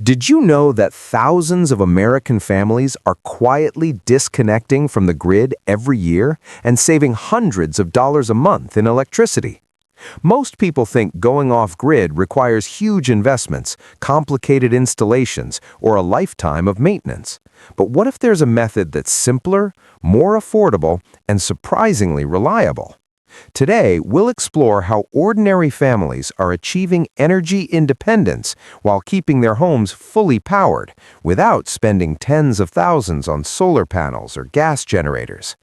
Did you know that thousands of American families are quietly disconnecting from the grid every year and saving hundreds of dollars a month in electricity? Most people think going off-grid requires huge investments, complicated installations, or a lifetime of maintenance. But what if there's a method that's simpler, more affordable, and surprisingly reliable? Today, we'll explore how ordinary families are achieving energy independence while keeping their homes fully powered without spending tens of thousands on solar panels or gas generators.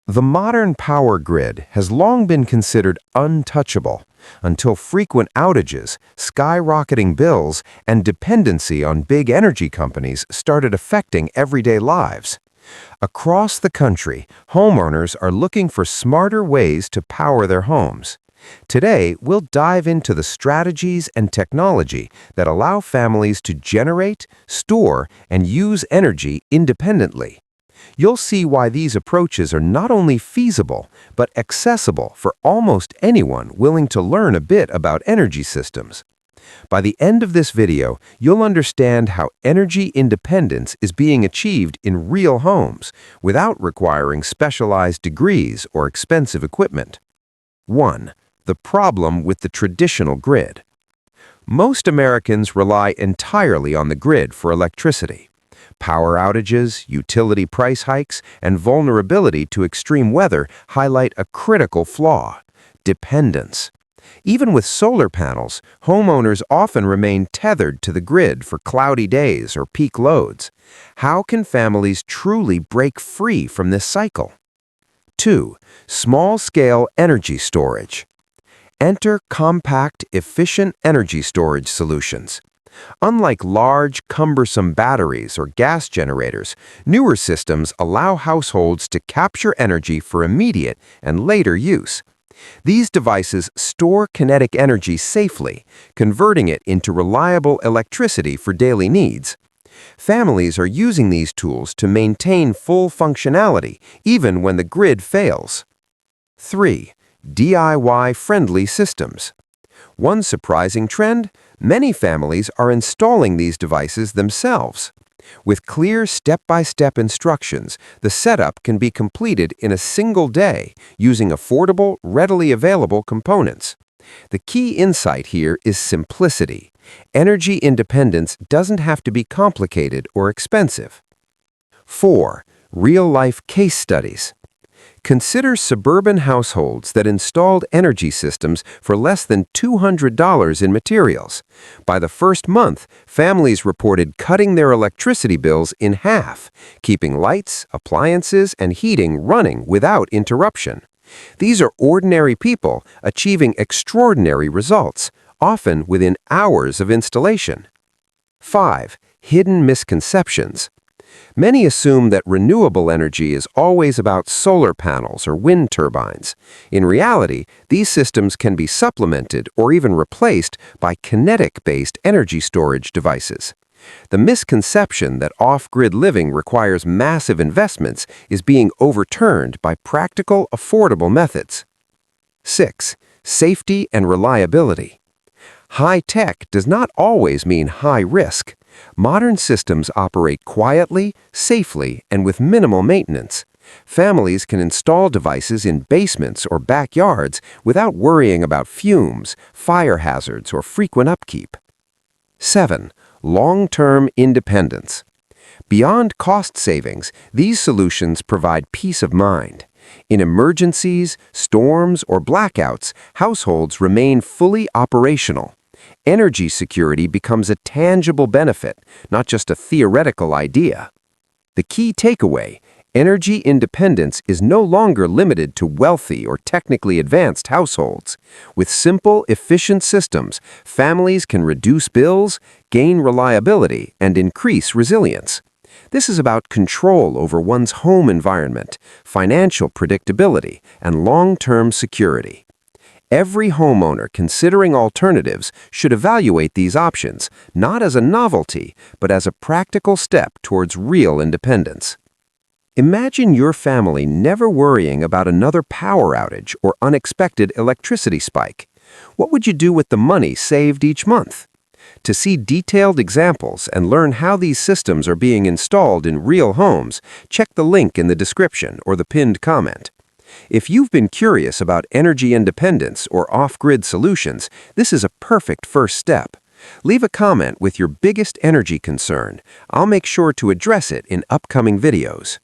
The modern power grid has long been considered untouchable until frequent outages, skyrocketing bills, and dependency on big energy companies started affecting everyday lives. Across the country, homeowners are looking for smarter ways to power their homes. Today, we'll dive into the strategies and technology that allow families to generate, store, and use energy independently. You'll see why these approaches are not only feasible, but accessible for almost anyone willing to learn a bit about energy systems. By the end of this video, you'll understand how energy independence is being achieved in real homes without requiring specialized degrees or expensive equipment. 1. The problem with the traditional grid. Most Americans rely entirely on the grid for electricity. Power outages, utility price hikes, and vulnerability to extreme weather highlight a critical flaw: dependence. Even with solar panels, homeowners often remain tethered to the grid for cloudy days or peak loads. How can families truly break free from this cycle? 2. Small-scale energy storage. Enter compact, efficient energy storage solutions. Unlike large, cumbersome batteries or gas generators, newer systems allow households to capture energy for immediate and later use. These devices store kinetic energy safely, converting it into reliable electricity for daily needs. Families are using these tools to maintain full functionality even when the grid fails. 3. DIY-friendly systems. One surprising trend: many families are installing these devices themselves. With clear step-by-step instructions, the setup can be completed in a single day using affordable, readily available components. The key insight here is simplicity. Energy independence doesn't have to be complicated or expensive. 4. Real-life case studies. Consider suburban households that installed energy systems for less than $200 in materials. By the first month, families reported cutting their electricity bills in half, keeping lights, appliances, and heating running without interruption. These are ordinary people achieving extraordinary results, often within hours of installation. 5. Hidden misconceptions. Many assume that renewable energy is always about solar panels or wind turbines. In reality, these systems can be supplemented or even replaced by kinetic-based energy storage devices. The misconception that off-grid living requires massive investments is being overturned by practical, affordable methods. 6. Safety and reliability. High tech does not always mean high risk. Modern systems operate quietly, safely, and with minimal maintenance. Families can install devices in basements or backyards without worrying about fumes, fire hazards, or frequent upkeep. 7. Long-term independence. Beyond cost savings, these solutions provide peace of mind. In emergencies, storms, or blackouts, households remain fully operational. Energy security becomes a tangible benefit, not just a theoretical idea. The key takeaway: energy independence is no longer limited to wealthy or technically advanced households. With simple, efficient systems, families can reduce bills, gain reliability, and increase resilience. This is about control over one's home environment, financial predictability, and long-term security. Every homeowner considering alternatives should evaluate these options, not as a novelty, but as a practical step towards real independence. Imagine your family never worrying about another power outage or unexpected electricity spike. What would you do with the money saved each month? To see detailed examples and learn how these systems are being installed in real homes, check the link in the description or the pinned comment. If you've been curious about energy independence or off-grid solutions, this is a perfect first step. Leave a comment with your biggest energy concern. I'll make sure to address it in upcoming videos.